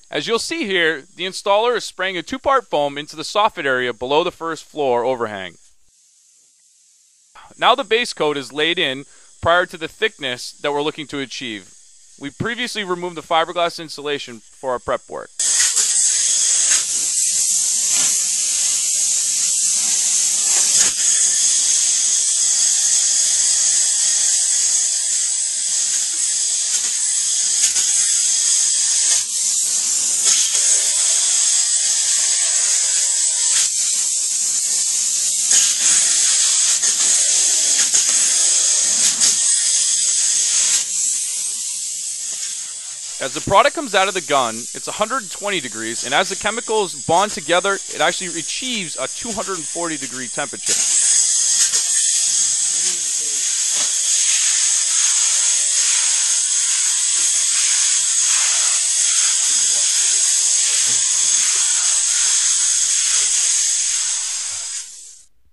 As you'll see here, the installer is spraying a two-part foam into the soffit area below the first floor overhang. Now the base coat is laid in prior to the thickness that we're looking to achieve. We previously removed the fiberglass insulation for our prep work. As the product comes out of the gun, it's 120 degrees, and as the chemicals bond together, it actually achieves a 240-degree temperature.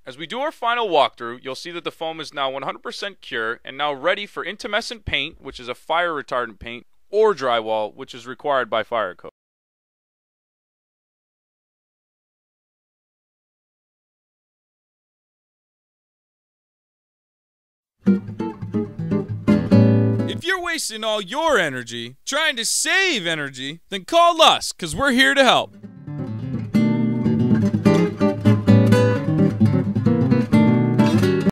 As we do our final walkthrough, you'll see that the foam is now 100% cure and now ready for intumescent paint, which is a fire retardant paint, or drywall, which is required by fire code. If you're wasting all your energy trying to save energy, then call us, 'cause we're here to help.